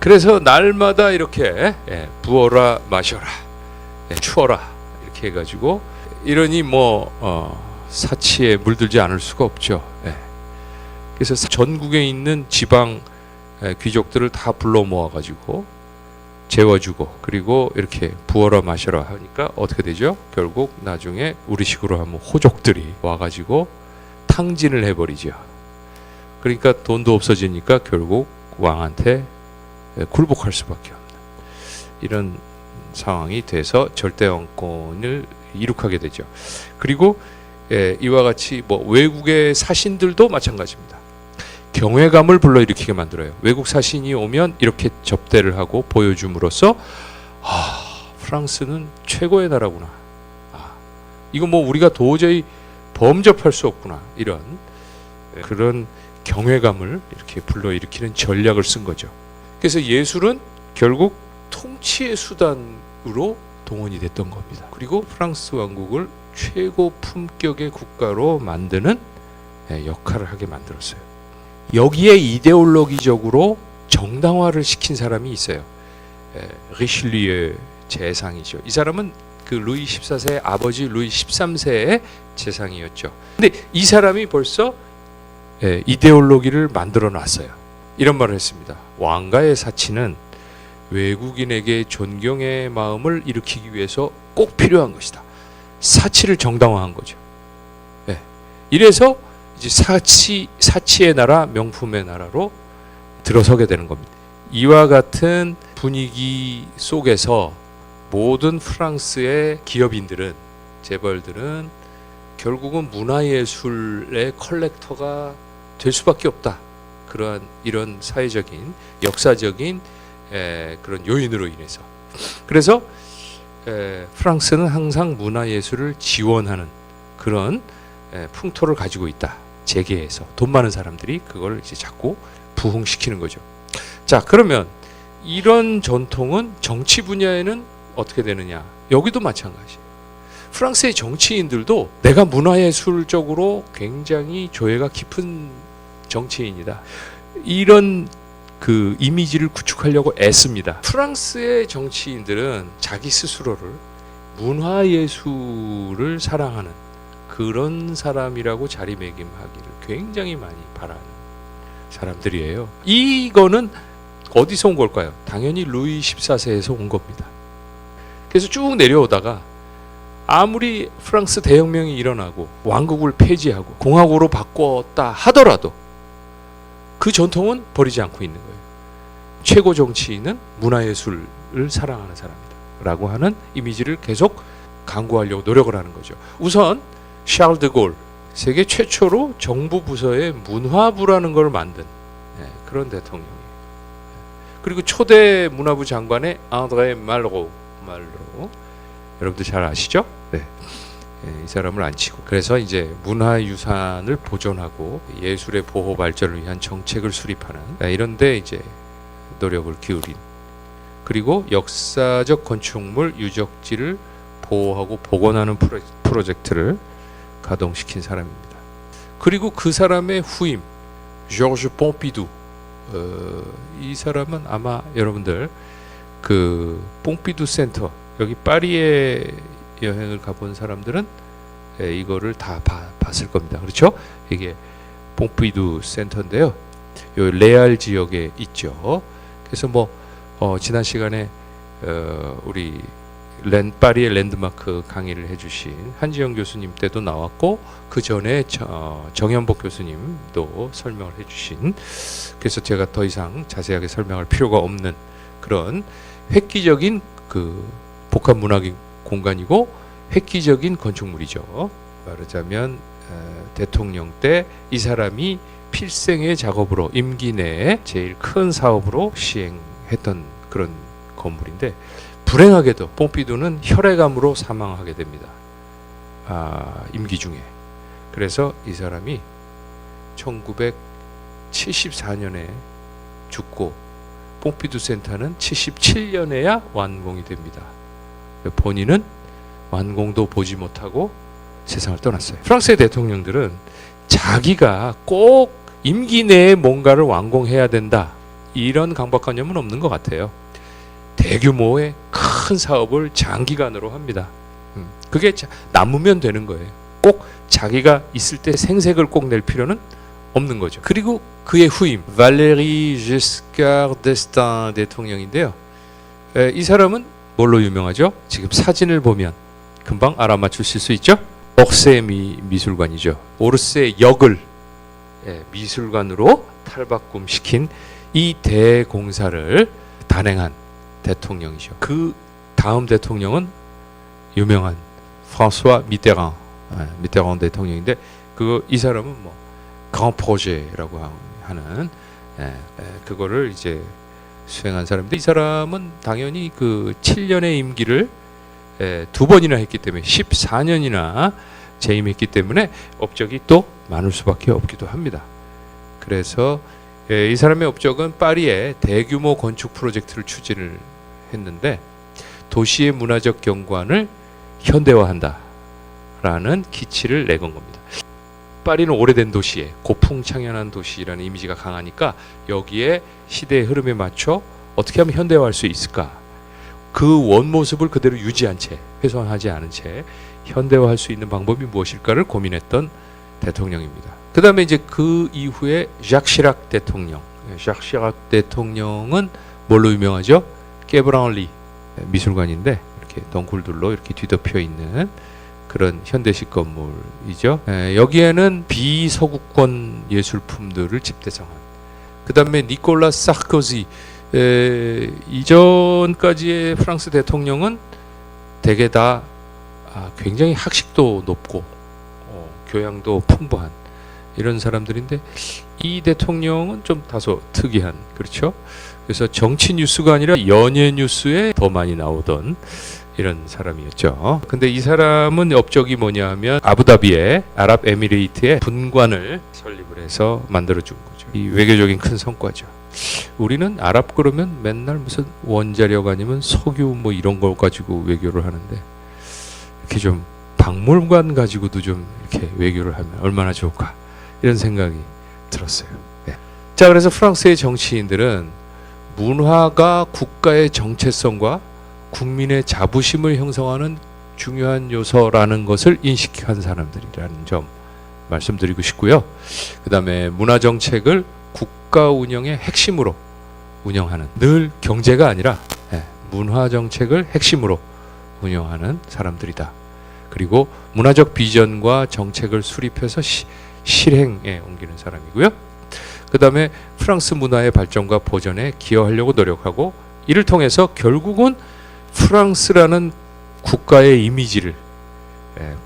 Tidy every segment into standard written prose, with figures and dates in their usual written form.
그래서 날마다 이렇게 부어라 마셔라, 추워라 이렇게 해가지고 이러니 사치에 물들지 않을 수가 없죠. 그래서 전국에 있는 지방 귀족들을 다 불러 모아가지고 재워주고, 그리고 이렇게 부어라 마셔라 하니까 어떻게 되죠? 결국 나중에 우리식으로 하면 호족들이 와가지고 탕진을 해버리죠. 그러니까 돈도 없어지니까 결국 왕한테 굴복할 수밖에 없는 이런 상황이 돼서 절대왕권을 이룩하게 되죠. 그리고 이와 같이 외국의 사신들도 마찬가지입니다. 경외감을 불러일으키게 만들어요. 외국 사신이 오면 이렇게 접대를 하고 보여줌으로써 프랑스는 최고의 나라구나, 이거 우리가 도저히 범접할 수 없구나, 이런 그런 경외감을 이렇게 불러일으키는 전략을 쓴 거죠. 그래서 예술은 결국 통치의 수단으로 동원이 됐던 겁니다. 그리고 프랑스 왕국을 최고 품격의 국가로 만드는 역할을 하게 만들었어요. 여기에 이데올로기적으로 정당화를 시킨 사람이 있어요. 리슐리에 재상이죠. 이 사람은 그 루이 14세의 아버지 루이 13세의 재상이었죠. 근데 이 사람이 벌써 이데올로기를 만들어 놨어요. 이런 말을 했습니다. 왕가의 사치는 외국인에게 존경의 마음을 일으키기 위해서 꼭 필요한 것이다. 사치를 정당화한 거죠. 이래서 이제 사치의 나라, 명품의 나라로 들어서게 되는 겁니다. 이와 같은 분위기 속에서 모든 프랑스의 기업인들은, 재벌들은 결국은 문화예술의 컬렉터가 될 수밖에 없다. 그러한 이런 사회적인, 역사적인 그런 요인으로 인해서. 그래서 프랑스는 항상 문화예술을 지원하는 그런 풍토를 가지고 있다. 재계에서 돈 많은 사람들이 그걸 이제 자꾸 부흥시키는 거죠. 자, 그러면 이런 전통은 정치 분야에는 어떻게 되느냐? 여기도 마찬가지예요. 프랑스의 정치인들도 내가 문화예술적으로 굉장히 조예가 깊은 정치인이다, 이런 그 이미지를 구축하려고 애씁니다. 프랑스의 정치인들은 자기 스스로를 문화예술을 사랑하는 그런 사람이라고 자리매김하기를 굉장히 많이 바라는 사람들이에요. 이거는 어디서 온 걸까요? 당연히 루이 14세에서 온 겁니다. 그래서 쭉 내려오다가 아무리 프랑스 대혁명이 일어나고 왕국을 폐지하고 공화국으로 바꿨다 하더라도 그 전통은 버리지 않고 있는 거예요. 최고 정치인은 문화예술을 사랑하는 사람이다 라고 하는 이미지를 계속 강구하려고 노력을 하는 거죠. 우선 샤를 드골, 세계 최초로 정부 부서에 문화부라는 걸 만든 그런 대통령이에요. 그리고 초대 문화부 장관의 앙드레 말로, 여러분들 잘 아시죠? 이 사람을 안 치고, 그래서 이제 문화유산을 보존하고 예술의 보호 발전을 위한 정책을 수립하는 이런데 이제 노력을 기울인, 그리고 역사적 건축물 유적지를 보호하고 복원하는 프로젝트를 가동시킨 사람입니다. 그리고 그 사람의 후임 조르주 뽕피두, 이 사람은 아마 여러분들 그 뽕피두 센터, 여기 파리에 여행을 가본 사람들은 이거를 다 봤을 겁니다. 그렇죠? 이게 뽕피두 센터인데요. 요 레알 지역에 있죠. 그래서 지난 시간에 우리 파리의 랜드마크 강의를 해주신 한지영 교수님 때도 나왔고, 그 전에 정현복 교수님도 설명을 해주신, 그래서 제가 더 이상 자세하게 설명할 필요가 없는 그런 획기적인 그 복합 문화적 공간이고 획기적인 건축물이죠. 말하자면 대통령 때 이 사람이 필생의 작업으로 임기 내에 제일 큰 사업으로 시행했던 그런 건물인데, 불행하게도 뽕피두는 혈액암으로 사망하게 됩니다. 임기 중에. 그래서 이 사람이 1974년에 죽고 뽕피두 센터는 77년에야 완공이 됩니다. 본인은 완공도 보지 못하고 세상을 떠났어요. 프랑스의 대통령들은 자기가 꼭 임기 내에 뭔가를 완공해야 된다, 이런 강박관념은 없는 것 같아요. 대규모의 큰 사업을 장기간으로 합니다. 그게 남으면 되는 거예요. 꼭 자기가 있을 때 생색을 꼭 낼 필요는 없는 거죠. 그리고 그의 후임 발레리 지스카르 데스탄 대통령인데요. 이 사람은 뭘로 유명하죠? 지금 사진을 보면 금방 알아맞추실 수 있죠? 오르세 미술관이죠. 오르세 역을 미술관으로 탈바꿈시킨 이 대공사를 단행한 대통령이죠. 그 다음 대통령은 유명한 프랑스와 미테랑 대통령인데 이 사람은 뭐 그랑 프로제라고 하는 그거를 이제 수행한 사람인데, 이 사람은 당연히 그 7년의 임기를 2번이나 했기 때문에 14년이나 재임했기 때문에 업적이 또 많을 수밖에 없기도 합니다. 그래서 이 사람의 업적은 파리에 대규모 건축 프로젝트를 추진을 했는데 도시의 문화적 경관을 현대화한다라는 기치를 내건 겁니다. 파리는 오래된 도시에 고풍창연한 도시라는 이미지가 강하니까 여기에 시대의 흐름에 맞춰 어떻게 하면 현대화할 수 있을까? 그 원모습을 그대로 유지한 채, 훼손하지 않은 채 현대화할 수 있는 방법이 무엇일까를 고민했던 대통령입니다. 그 다음에 이제 그 이후에 ዣ크 시락 대통령. ዣ크 시락 대통령은 뭘로 유명하죠? 깨브랑리 미술관인데 이렇게 덩굴들로 이렇게 뒤덮여 있는 그런 현대식 건물이죠. 여기에는 비서구권 예술품들을 집대성한. 그 다음에 니콜라 사르코지, 이전까지의 프랑스 대통령은 대개 다 굉장히 학식도 높고 교양도 풍부한 이런 사람들인데, 이 대통령은 좀 다소 특이한, 그렇죠? 그래서 정치 뉴스가 아니라 연예 뉴스에 더 많이 나오던 이런 사람이었죠. 근데 이 사람은 업적이 뭐냐 하면 아부다비의 아랍에미레이트의 분관을 설립을 해서 만들어준 거죠. 이 외교적인 큰 성과죠. 우리는 아랍 그러면 맨날 무슨 원자력 아니면 석유 뭐 이런 걸 가지고 외교를 하는데, 이렇게 좀 박물관 가지고도 좀 이렇게 외교를 하면 얼마나 좋을까, 이런 생각이 들었어요. 네. 자, 그래서 프랑스의 정치인들은 문화가 국가의 정체성과 국민의 자부심을 형성하는 중요한 요소라는 것을 인식한 사람들이라는 점 말씀드리고 싶고요. 그 다음에 문화정책을 국가 운영의 핵심으로 운영하는, 늘 경제가 아니라 문화정책을 핵심으로 운영하는 사람들이다. 그리고 문화적 비전과 정책을 수립해서 실행에 옮기는 사람이고요. 그 다음에 프랑스 문화의 발전과 보전에 기여하려고 노력하고, 이를 통해서 결국은 프랑스라는 국가의 이미지를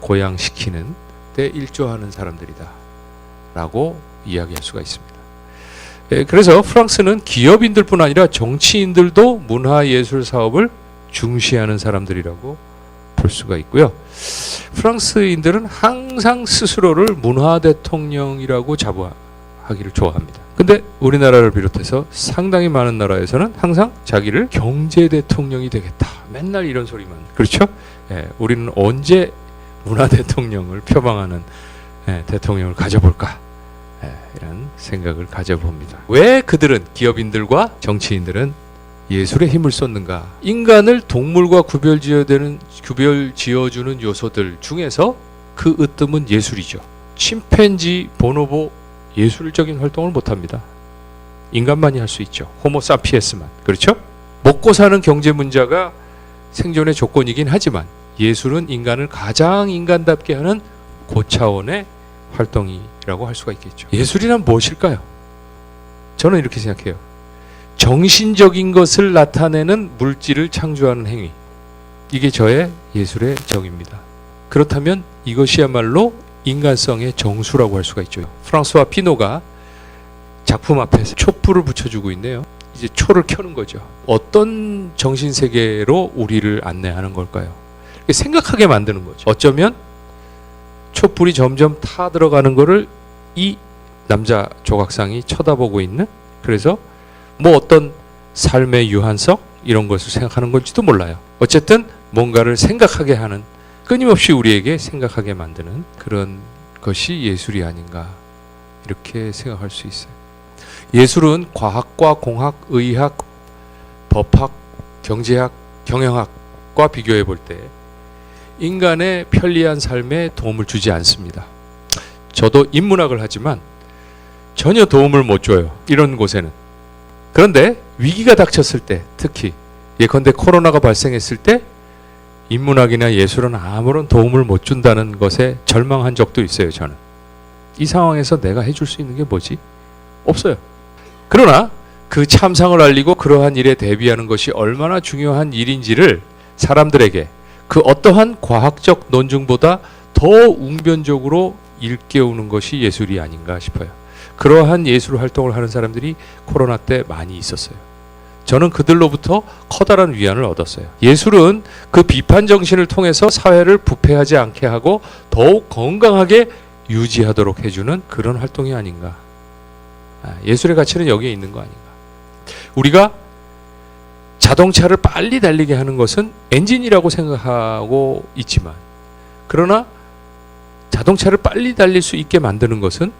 고양시키는 데 일조하는 사람들이다 라고 이야기할 수가 있습니다. 그래서 프랑스는 기업인들뿐 아니라 정치인들도 문화예술 사업을 중시하는 사람들이라고 볼 수가 있고요. 프랑스인들은 항상 스스로를 문화 대통령이라고 자부하기를 좋아합니다. 근데 우리나라를 비롯해서 상당히 많은 나라에서는 항상 자기를 경제 대통령이 되겠다, 맨날 이런 소리만, 그렇죠? 우리는 언제 문화 대통령을 표방하는 대통령을 가져볼까, 이런 생각을 가져봅니다. 왜 그들은, 기업인들과 정치인들은 예술에 힘을 쏟는가? 인간을 동물과 구별 지어주는 요소들 중에서 그 으뜸은 예술이죠. 침팬지, 보노보 예술적인 활동을 못합니다. 인간만이 할 수 있죠. 호모 사피엔스만. 그렇죠? 먹고 사는 경제 문제가 생존의 조건이긴 하지만 예술은 인간을 가장 인간답게 하는 고차원의 활동이라고 할 수가 있겠죠. 예술이란 무엇일까요? 저는 이렇게 생각해요. 정신적인 것을 나타내는 물질을 창조하는 행위. 이게 저의 예술의 정의입니다. 그렇다면 이것이야말로 인간성의 정수라고 할 수가 있죠. 프랑스와 피노가 작품 앞에서 촛불을 붙여주고 있네요. 이제 초를 켜는 거죠. 어떤 정신세계로 우리를 안내하는 걸까요? 생각하게 만드는 거죠. 어쩌면 촛불이 점점 타 들어가는 거를 이 남자 조각상이 쳐다보고 있는, 그래서 뭐 어떤 삶의 유한성 이런 것을 생각하는 건지도 몰라요. 어쨌든 뭔가를 생각하게 하는, 끊임없이 우리에게 생각하게 만드는 그런 것이 예술이 아닌가, 이렇게 생각할 수 있어요. 예술은 과학과 공학, 의학, 법학, 경제학, 경영학과 비교해 볼 때 인간의 편리한 삶에 도움을 주지 않습니다. 저도 인문학을 하지만 전혀 도움을 못 줘요. 이런 곳에는. 그런데 위기가 닥쳤을 때, 특히 예컨대 코로나가 발생했을 때 인문학이나 예술은 아무런 도움을 못 준다는 것에 절망한 적도 있어요. 저는. 이 상황에서 내가 해줄 수 있는 게 뭐지? 없어요. 그러나 그 참상을 알리고 그러한 일에 대비하는 것이 얼마나 중요한 일인지를 사람들에게 그 어떠한 과학적 논증보다 더 웅변적으로 일깨우는 것이 예술이 아닌가 싶어요. 그러한 예술 활동을 하는 사람들이 코로나 때 많이 있었어요. 저는 그들로부터 커다란 위안을 얻었어요. 예술은 그 비판 정신을 통해서 사회를 부패하지 않게 하고 더욱 건강하게 유지하도록 해주는 그런 활동이 아닌가. 예술의 가치는 여기에 있는 거 아닌가. 우리가 자동차를 빨리 달리게 하는 것은 엔진이라고 생각하고 있지만, 그러나 자동차를 빨리 달릴 수 있게 만드는 것은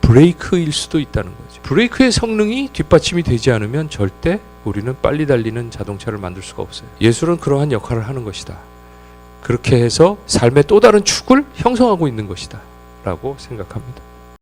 브레이크일 수도 있다는 거죠. 브레이크의 성능이 뒷받침이 되지 않으면 절대 우리는 빨리 달리는 자동차를 만들 수가 없어요. 예술은 그러한 역할을 하는 것이다. 그렇게 해서 삶의 또 다른 축을 형성하고 있는 것이다 라고 생각합니다.